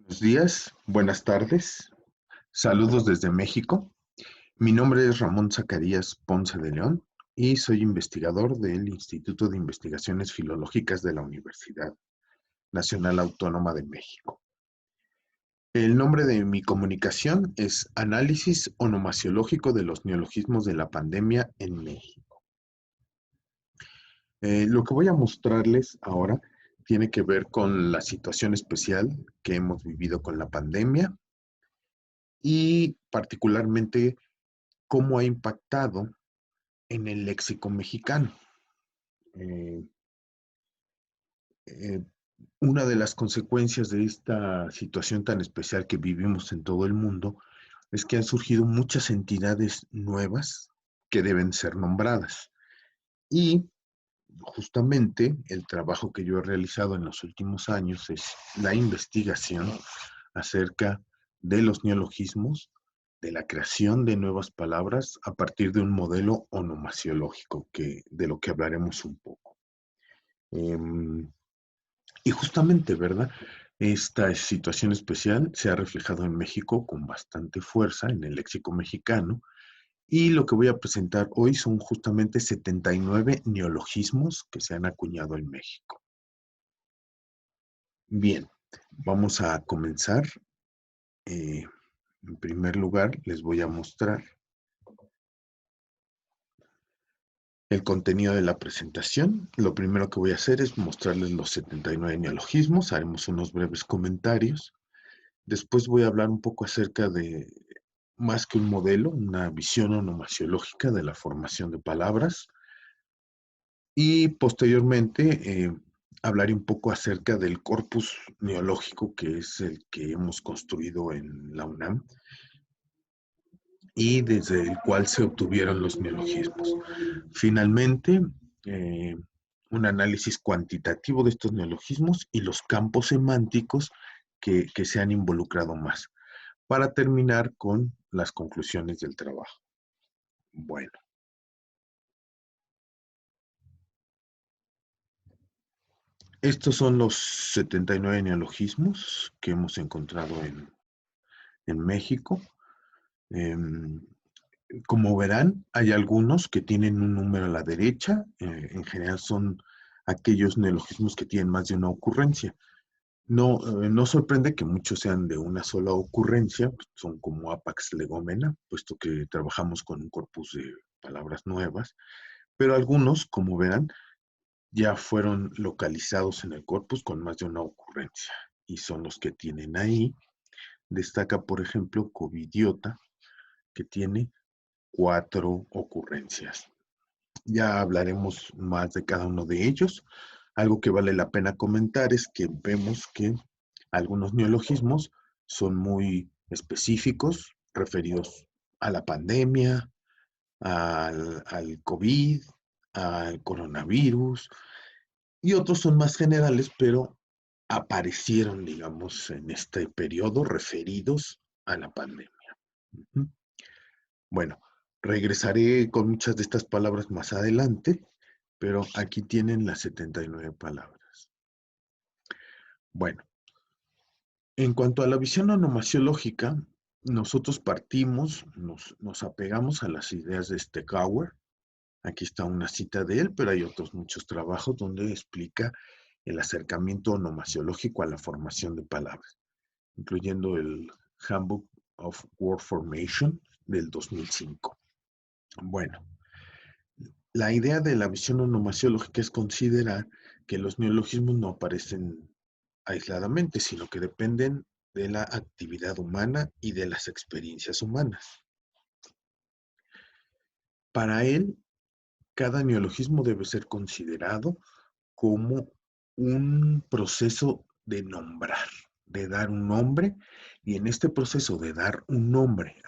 Buenos días, buenas tardes, saludos desde México. Mi nombre es Ramón Zacarías Ponce de León y soy investigador del Instituto de Investigaciones Filológicas de la Universidad Nacional Autónoma de México. El nombre de mi comunicación es Análisis onomasiológico de los neologismos de la pandemia en México. Lo que voy a mostrarles ahora tiene que ver con la situación especial que hemos vivido con la pandemia y particularmente cómo ha impactado en el léxico mexicano. Eh, eh, una de las consecuencias de esta situación tan especial que vivimos en todo el mundo es que han surgido muchas entidades nuevas que deben ser nombradas. Y justamente el trabajo que yo he realizado en los últimos años es la investigación acerca de los neologismos, de la creación de nuevas palabras a partir de un modelo onomasiológico, de lo que hablaremos un poco. Y justamente, ¿verdad? Esta situación especial se ha reflejado en México con bastante fuerza en el léxico mexicano, y lo que voy a presentar hoy son justamente 79 neologismos que se han acuñado en México. Bien, vamos a comenzar. En primer lugar, les voy a mostrar el contenido de la presentación. Lo primero que voy a hacer es mostrarles los 79 neologismos. Haremos unos breves comentarios. Después voy a hablar un poco acerca de, más que un modelo, una visión onomasiológica de la formación de palabras. Y posteriormente hablaré un poco acerca del corpus neológico, que es el que hemos construido en la UNAM y desde el cual se obtuvieron los neologismos. Finalmente, eh, un análisis cuantitativo de estos neologismos y los campos semánticos que se han involucrado más, para terminar con las conclusiones del trabajo. Bueno, estos son los 79 neologismos que hemos encontrado en México. Eh, Como verán, hay algunos que tienen un número a la derecha. En general son aquellos neologismos que tienen más de una ocurrencia. No sorprende que muchos sean de una sola ocurrencia, son como apax legomena, puesto que trabajamos con un corpus de palabras nuevas, pero algunos, como verán, ya fueron localizados en el corpus con más de una ocurrencia, y son los que tienen ahí. Destaca, por ejemplo, covidiota, que tiene 4 ocurrencias. Ya hablaremos más de cada uno de ellos. Algo que vale la pena comentar es que vemos que algunos neologismos son muy específicos, referidos a la pandemia, al COVID, al coronavirus, y otros son más generales, pero aparecieron, digamos, en este periodo referidos a la pandemia. Bueno, regresaré con muchas de estas palabras más adelante, pero aquí tienen las 79 palabras. Bueno, en cuanto a la visión onomasiológica, nosotros partimos, nos apegamos a las ideas de Steckhauer. Aquí está una cita de él, pero hay otros muchos trabajos donde explica el acercamiento onomasiológico a la formación de palabras, incluyendo el Handbook of Word Formation del 2005. Bueno, la idea de la visión onomasiológica es considerar que los neologismos no aparecen aisladamente, sino que dependen de la actividad humana y de las experiencias humanas. Para él, cada neologismo debe ser considerado como un proceso de nombrar, de dar un nombre, y en este proceso de dar un nombre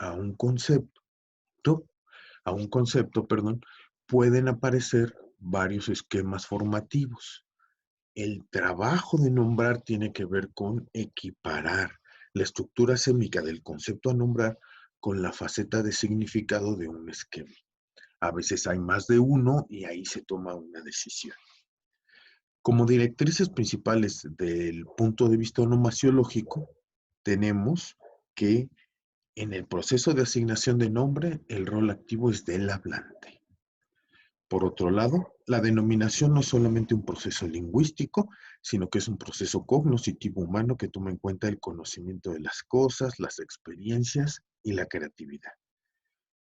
perdón, pueden aparecer varios esquemas formativos. El trabajo de nombrar tiene que ver con equiparar la estructura sémica del concepto a nombrar con la faceta de significado de un esquema. A veces hay más de uno y ahí se toma una decisión. Como directrices principales del punto de vista onomasiológico, tenemos que en el proceso de asignación de nombre, el rol activo es del hablante. Por otro lado, la denominación no es solamente un proceso lingüístico, sino que es un proceso cognoscitivo humano que toma en cuenta el conocimiento de las cosas, las experiencias y la creatividad.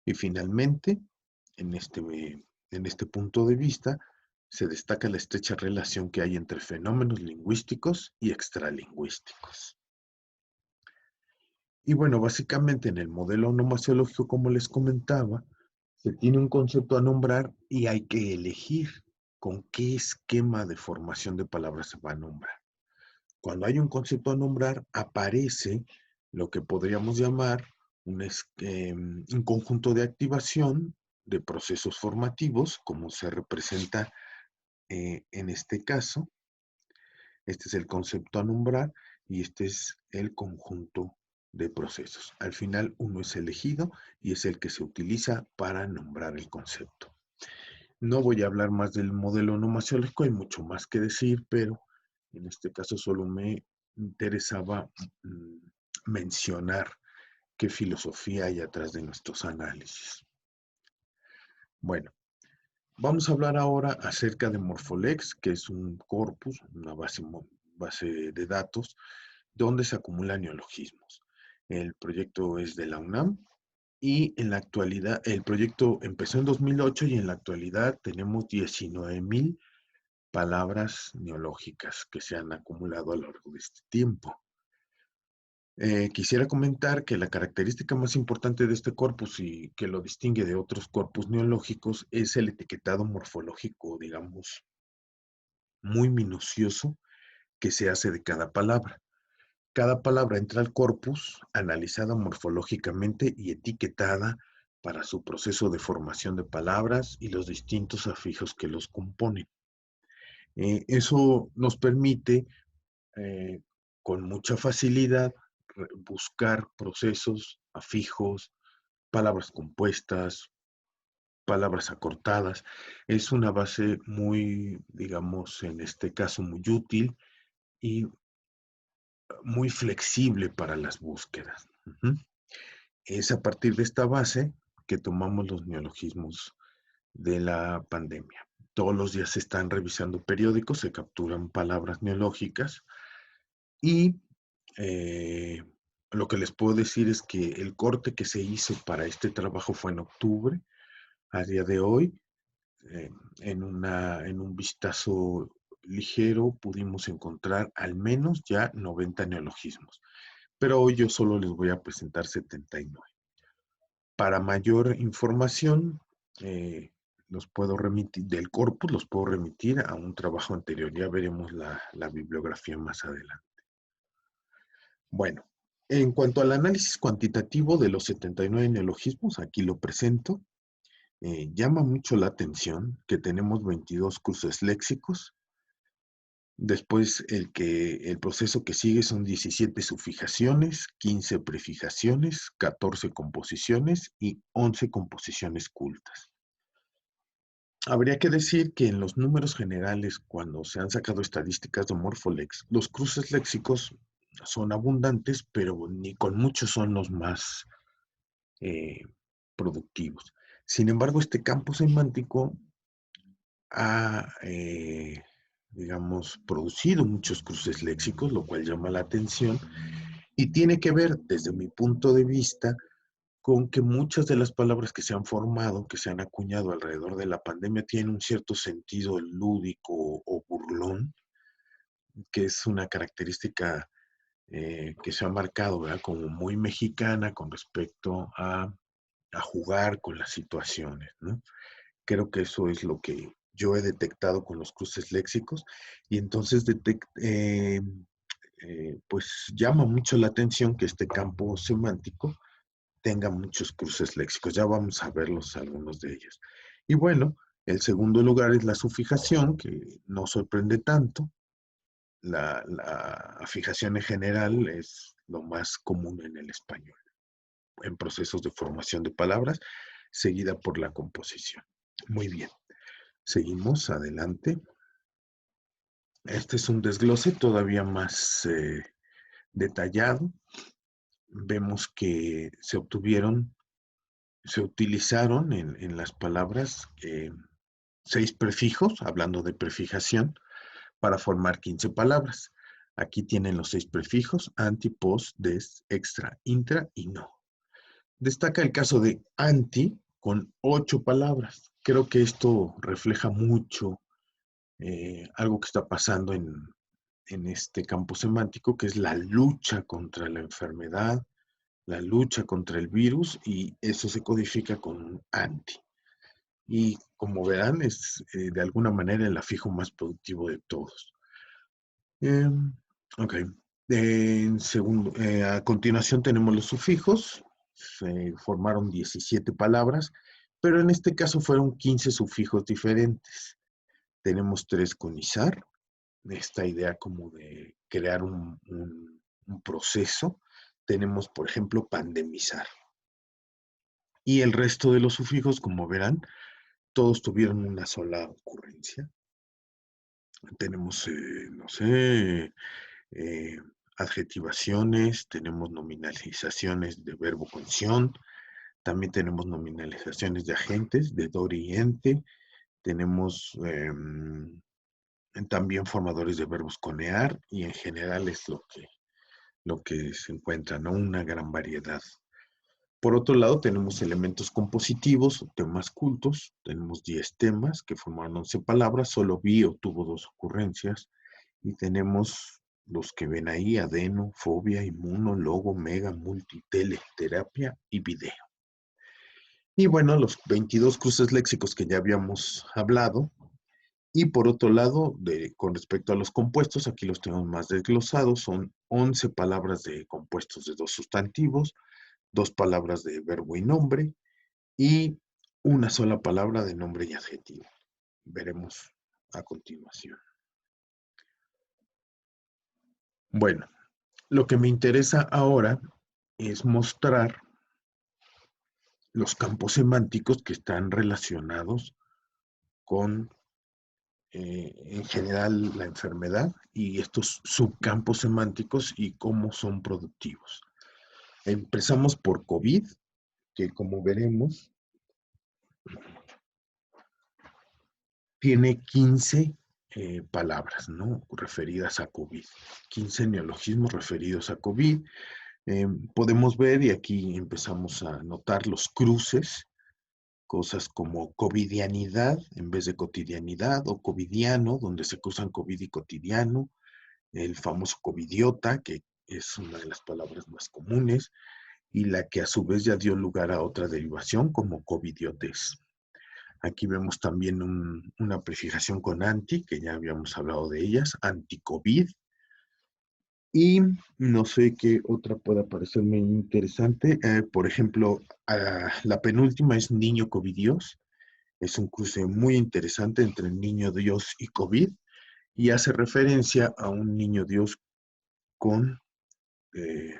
Y finalmente, en este punto de vista, se destaca la estrecha relación que hay entre fenómenos lingüísticos y extralingüísticos. Y bueno, básicamente en el modelo onomasiológico, como les comentaba, se tiene un concepto a nombrar y hay que elegir con qué esquema de formación de palabras se va a nombrar. Cuando hay un concepto a nombrar, aparece lo que podríamos llamar un conjunto de activación de procesos formativos, como se representa en este caso. Este es el concepto a nombrar y este es el conjunto de procesos. Al final uno es elegido y es el que se utiliza para nombrar el concepto. No voy a hablar más del modelo onomasiológico, hay mucho más que decir, pero en este caso solo me interesaba mencionar qué filosofía hay atrás de nuestros análisis. Bueno, vamos a hablar ahora acerca de Morpholex, que es un corpus, una base de datos, donde se acumulan neologismos. El proyecto es de la UNAM y en la actualidad, el proyecto empezó en 2008 y en la actualidad tenemos 19,000 palabras neológicas que se han acumulado a lo largo de este tiempo. Quisiera comentar que la característica más importante de este corpus y que lo distingue de otros corpus neológicos es el etiquetado morfológico, digamos, muy minucioso que se hace de cada palabra. Cada palabra entra al corpus, analizada morfológicamente y etiquetada para su proceso de formación de palabras y los distintos afijos que los componen. Eso nos permite eh, con mucha facilidad buscar procesos, afijos, palabras compuestas, palabras acortadas. Es una base muy, digamos, en este caso muy útil y muy flexible para las búsquedas. Es a partir de esta base que tomamos los neologismos de la pandemia. Todos los días se están revisando periódicos, se capturan palabras neológicas y lo que les puedo decir es que el corte que se hizo para este trabajo fue en octubre. A día de hoy, en un vistazo ligero, pudimos encontrar al menos ya 90 neologismos. Pero hoy yo solo les voy a presentar 79. Para mayor información, los puedo remitir del corpus, los puedo remitir a un trabajo anterior. Ya veremos la bibliografía más adelante. Bueno, en cuanto al análisis cuantitativo de los 79 neologismos, aquí lo presento. Llama mucho la atención que tenemos 22 cruces léxicos. Después, el proceso que sigue son 17 sufijaciones, 15 prefijaciones, 14 composiciones y 11 composiciones cultas. Habría que decir que en los números generales, cuando se han sacado estadísticas de Morpholex, los cruces léxicos son abundantes, pero ni con muchos son los más productivos. Sin embargo, este campo semántico ha, digamos, producido muchos cruces léxicos, lo cual llama la atención y tiene que ver, desde mi punto de vista, con que muchas de las palabras que se han formado, que se han acuñado alrededor de la pandemia, tienen un cierto sentido lúdico o burlón, que es una característica que se ha marcado, ¿verdad?, como muy mexicana con respecto a jugar con las situaciones, ¿no? Creo que eso es lo que yo he detectado con los cruces léxicos y entonces pues llama mucho la atención que este campo semántico tenga muchos cruces léxicos. Ya vamos a verlos algunos de ellos. Y bueno, el segundo lugar es la sufijación, que no sorprende tanto. La fijación en general es lo más común en el español, en procesos de formación de palabras, seguida por la composición. Muy bien, seguimos adelante. Este es un desglose todavía más detallado vemos que se utilizaron en las palabras 6 prefijos, hablando de prefijación, para formar 15 palabras. Aquí tienen los 6 prefijos: anti, post, des, extra, intra y no. Destaca el caso de anti con 8 palabras. Creo que esto refleja mucho algo que está pasando en este campo semántico, que es la lucha contra la enfermedad, la lucha contra el virus, y eso se codifica con un anti. Y como verán, es de alguna manera el afijo más productivo de todos. Ok. A continuación tenemos los sufijos. Se formaron 17 palabras, pero en este caso fueron 15 sufijos diferentes. Tenemos 3 con izar, esta idea como de crear un proceso. Tenemos, por ejemplo, pandemizar. Y el resto de los sufijos, como verán, todos tuvieron una sola ocurrencia. Tenemos, no sé, eh, adjetivaciones, tenemos nominalizaciones de verbo con sion, también tenemos nominalizaciones de agentes, de dori y ente, tenemos también formadores de verbos con ear, y en general es lo que se encuentra, ¿no? Una gran variedad. Por otro lado, tenemos elementos compositivos o temas cultos. Tenemos 10 temas que formaron 11 palabras. Solo bio tuvo 2 ocurrencias. Y tenemos los que ven ahí: adeno, fobia, inmuno, logo, mega, multi, tele, terapia y video. Y bueno, los 22 cruces léxicos que ya habíamos hablado. Y por otro lado, con respecto a los compuestos, aquí los tenemos más desglosados. Son 11 palabras de compuestos de 2 sustantivos, 2 palabras de verbo y nombre, y una sola palabra de nombre y adjetivo. Veremos a continuación. Bueno, lo que me interesa ahora es mostrar los campos semánticos que están relacionados con, en general, la enfermedad y estos subcampos semánticos y cómo son productivos. Empezamos por COVID, que como veremos, tiene 15 palabras, ¿no? Referidas a COVID. 15 neologismos referidos a COVID. Podemos ver, y aquí empezamos a notar los cruces, cosas como covidianidad en vez de cotidianidad, o covidiano, donde se cruzan COVID y cotidiano, el famoso covidiota, que es una de las palabras más comunes, y la que a su vez ya dio lugar a otra derivación como covidiotes. Aquí vemos también una prefijación con anti, que ya habíamos hablado de ellas, anti-COVID. Y no sé qué otra pueda parecerme interesante. Por ejemplo, la penúltima es niño covidios. Es un cruce muy interesante entre niño Dios y COVID, y hace referencia a un niño Dios con, eh,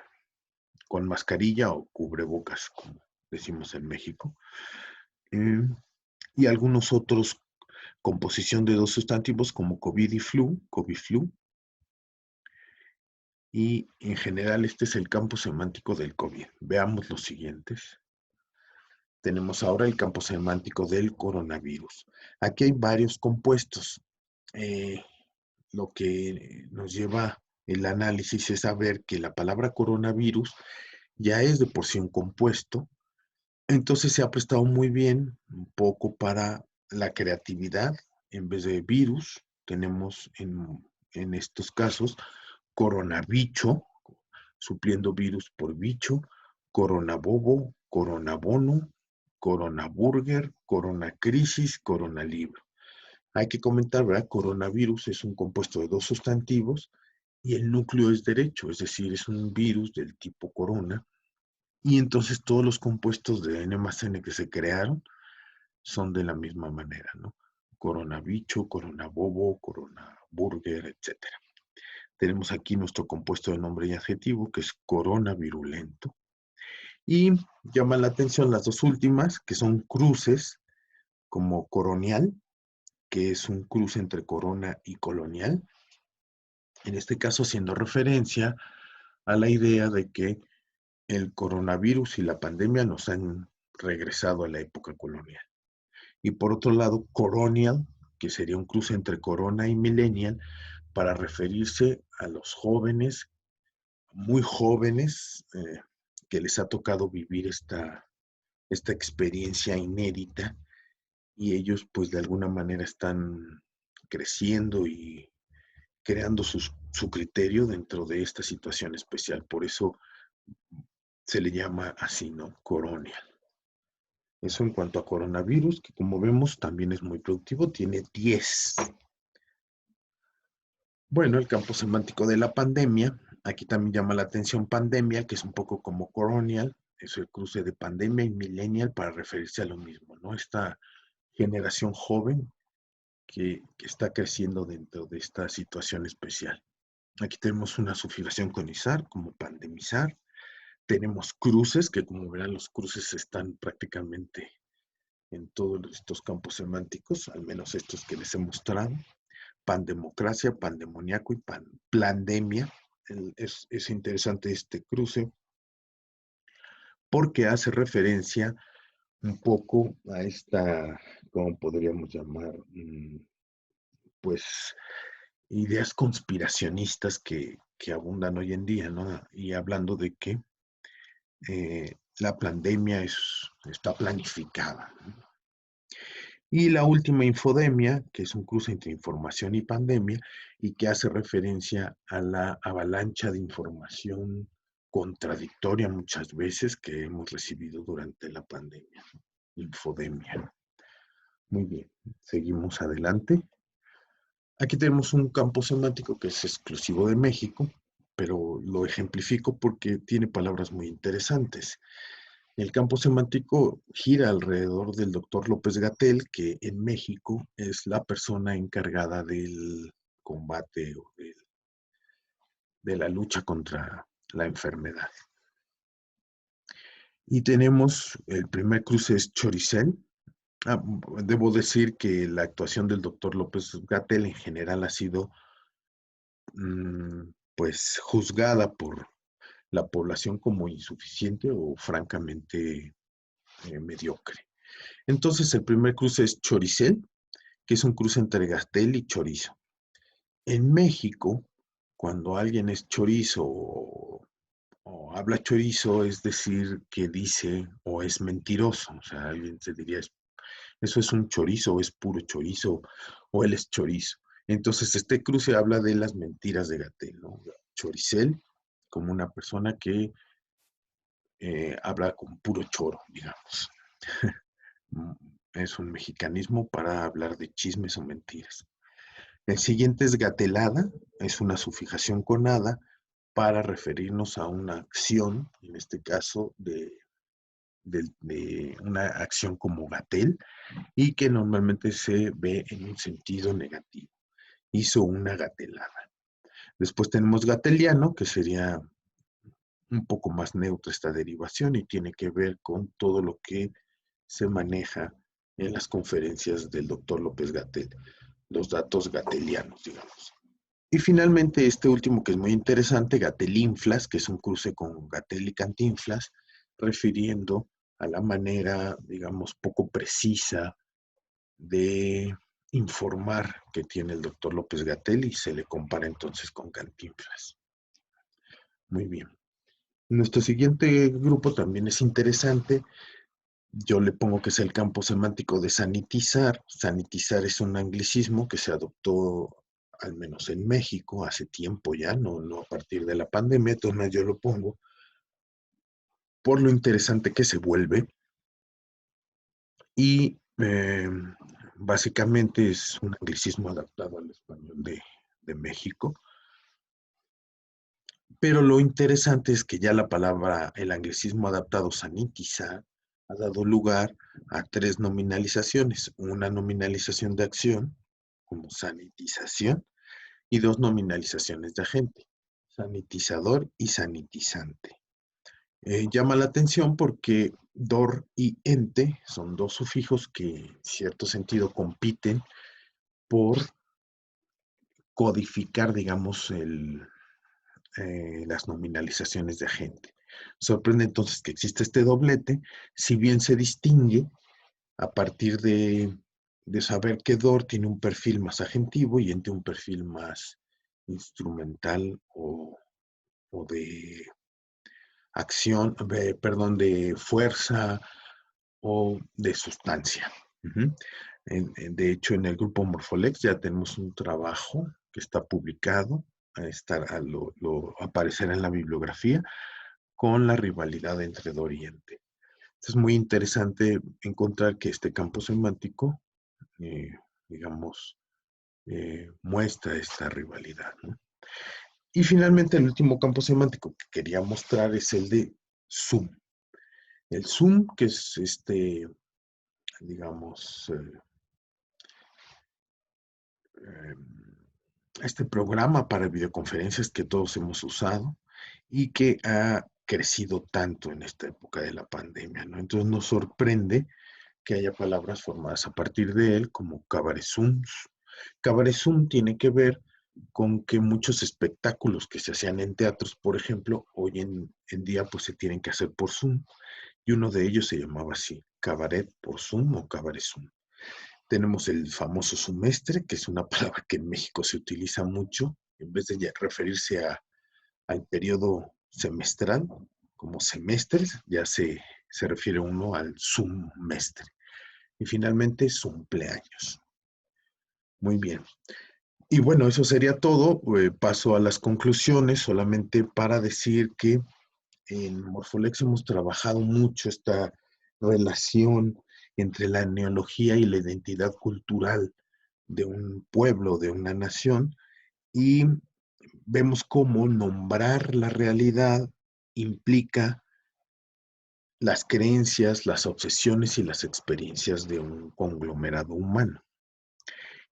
con mascarilla o cubrebocas, como decimos en México. Y algunos otros, composición de 2 sustantivos como COVID y flu, COVID-flu. Y en general este es el campo semántico del COVID. Veamos los siguientes. Tenemos ahora el campo semántico del coronavirus. Aquí hay varios compuestos. Lo que nos lleva el análisis es saber que la palabra coronavirus ya es de por sí un compuesto. Entonces se ha prestado muy bien un poco para la creatividad. En vez de virus, tenemos en estos casos coronabicho, supliendo virus por bicho, coronabobo, coronabono, coronaburger, coronacrisis, coronalibro. Hay que comentar, ¿verdad? Coronavirus es un compuesto de 2 sustantivos y el núcleo es derecho, es decir, es un virus del tipo corona. Y entonces todos los compuestos de N más N que se crearon son de la misma manera, ¿no? Coronabicho, coronabobo, coronaburger, etc. Tenemos aquí nuestro compuesto de nombre y adjetivo, que es coronavirulento. Y llaman la atención las 2 últimas, que son cruces, como coronial, que es un cruce entre corona y colonial. En este caso, haciendo referencia a la idea de que el coronavirus y la pandemia nos han regresado a la época colonial. Y por otro lado, coronial, que sería un cruce entre corona y millennial, para referirse a los jóvenes, muy jóvenes, que les ha tocado vivir esta experiencia inédita y ellos pues de alguna manera están creciendo y creando su criterio dentro de esta situación especial. Por eso se le llama así, ¿no? Coronial. Eso en cuanto a coronavirus, que como vemos también es muy productivo, tiene 10. Bueno, el campo semántico de la pandemia, aquí también llama la atención pandemia, que es un poco como colonial, es el cruce de pandemia y millennial para referirse a lo mismo, ¿no? Esta generación joven que está creciendo dentro de esta situación especial. Aquí tenemos una sufijación con izar, como pandemizar. Tenemos cruces, que como verán los cruces están prácticamente en todos estos campos semánticos, al menos estos que les he mostrado. Pandemocracia, pandemoniaco y plandemia. Es interesante este cruce porque hace referencia un poco a esta, ¿cómo podríamos llamar? Pues ideas conspiracionistas que abundan hoy en día, ¿no? Y hablando de que la pandemia está planificada, ¿no? Y la última infodemia, que es un cruce entre información y pandemia, y que hace referencia a la avalancha de información contradictoria muchas veces que hemos recibido durante la pandemia. Infodemia. Muy bien, seguimos adelante. Aquí tenemos un campo semántico que es exclusivo de México, pero lo ejemplifico porque tiene palabras muy interesantes. El campo semántico gira alrededor del doctor López-Gatell, que en México es la persona encargada del combate o de la lucha contra la enfermedad. Y tenemos el primer cruce es Choricel. Debo decir que la actuación del doctor López-Gatell en general ha sido pues juzgada por la población como insuficiente o francamente mediocre. Entonces el primer cruce es Choricel, que es un cruce entre Gatell y chorizo. En México, cuando alguien es chorizo o habla chorizo, es decir, que dice o es mentiroso. O sea, alguien se diría, eso es un chorizo o es puro chorizo o él es chorizo. Entonces, este cruce habla de las mentiras de Gatell, ¿no? Choricel, como una persona que habla con puro choro, digamos. Es un mexicanismo para hablar de chismes o mentiras. El siguiente es gatelada, es una sufijación con ada para referirnos a una acción, en este caso de una acción como gatel, y que normalmente se ve en un sentido negativo. Hizo una gatelada. Después tenemos gateliano, que sería un poco más neutra esta derivación y tiene que ver con todo lo que se maneja en las conferencias del doctor López-Gatell, los datos gatelianos, digamos. Y finalmente este último que es muy interesante, Gatelinflas, que es un cruce con Gatell y Cantinflas, refiriendo a la manera, digamos, poco precisa de informar que tiene el doctor López-Gatell y se le compara entonces con Cantinflas. Muy bien. Nuestro siguiente grupo también es interesante. Yo le pongo que es el campo semántico de sanitizar. Sanitizar es un anglicismo que se adoptó al menos en México hace tiempo ya, no a partir de la pandemia, entonces yo lo pongo por lo interesante que se vuelve y básicamente es un anglicismo adaptado al español de México. Pero lo interesante es que ya la palabra, el anglicismo adaptado sanitizar, ha dado lugar a 3 nominalizaciones. Una nominalización de acción, como sanitización, y 2 nominalizaciones de agente, sanitizador y sanitizante. Llama la atención porque dor y ente son 2 sufijos que en cierto sentido compiten por codificar, digamos, las nominalizaciones de agente. Sorprende entonces que existe este doblete, si bien se distingue a partir de saber que DOR tiene un perfil más agentivo y ENTE un perfil más instrumental o de acción, perdón, de fuerza o de sustancia. De hecho, en el grupo Morpholex ya tenemos un trabajo que está publicado, aparecerá en la bibliografía, con la rivalidad entre DOR y ENTE. Es muy interesante encontrar que este campo semántico, eh, digamos, muestra esta rivalidad, ¿no? Y finalmente, el último campo semántico que quería mostrar es el de Zoom. El Zoom, que es digamos, este programa para videoconferencias que todos hemos usado y que ha crecido tanto en esta época de la pandemia, ¿no? Entonces nos sorprende que haya palabras formadas a partir de él como cabaretzoom. Cabaretzoom tiene que ver con que muchos espectáculos que se hacían en teatros, por ejemplo, hoy en día pues se tienen que hacer por Zoom, y uno de ellos se llamaba así, cabaret por Zoom o cabaretzoom. Tenemos el famoso sumestre, que es una palabra que en México se utiliza mucho, en vez de referirse al periodo semestral, como semestres, ya se refiere uno al sumestre. Y finalmente, cumpleaños. Muy bien. Y bueno, eso sería todo. Paso a las conclusiones, solamente para decir que en Morpholex hemos trabajado mucho esta relación entre la neología y la identidad cultural de un pueblo, de una nación, y vemos cómo nombrar la realidad implica las creencias, las obsesiones y las experiencias de un conglomerado humano.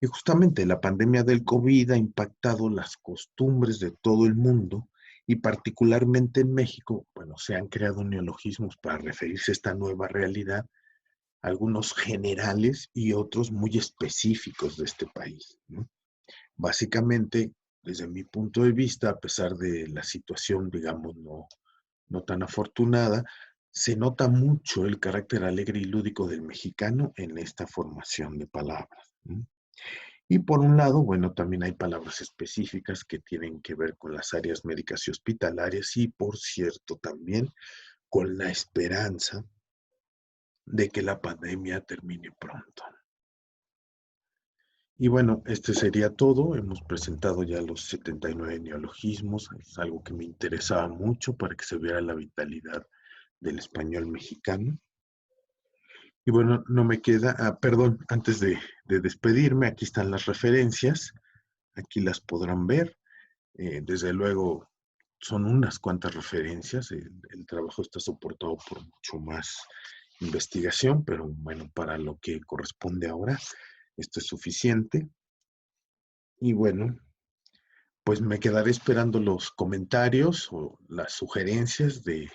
Y justamente la pandemia del COVID ha impactado las costumbres de todo el mundo y particularmente en México, bueno, se han creado neologismos para referirse a esta nueva realidad, algunos generales y otros muy específicos de este país, ¿no? Básicamente, desde mi punto de vista, a pesar de la situación, digamos, no tan afortunada, se nota mucho el carácter alegre y lúdico del mexicano en esta formación de palabras, ¿no? Y por un lado, bueno, también hay palabras específicas que tienen que ver con las áreas médicas y hospitalarias y, por cierto, también con la esperanza de que la pandemia termine pronto. Y bueno, este sería todo. Hemos presentado ya los 79 neologismos. Es algo que me interesaba mucho para que se viera la vitalidad del español mexicano. Y bueno, no me queda, perdón, antes de despedirme, aquí están las referencias. Aquí las podrán ver. Desde luego, son unas cuantas referencias. El trabajo está soportado por mucho más investigación, pero bueno, para lo que corresponde ahora, esto es suficiente. Y bueno, pues me quedaré esperando los comentarios o las sugerencias de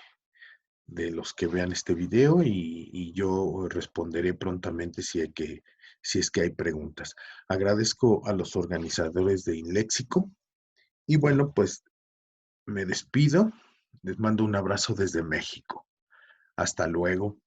los que vean este video y yo responderé prontamente si es que hay preguntas. Agradezco a los organizadores de Inléxico y bueno, pues me despido. Les mando un abrazo desde México. Hasta luego.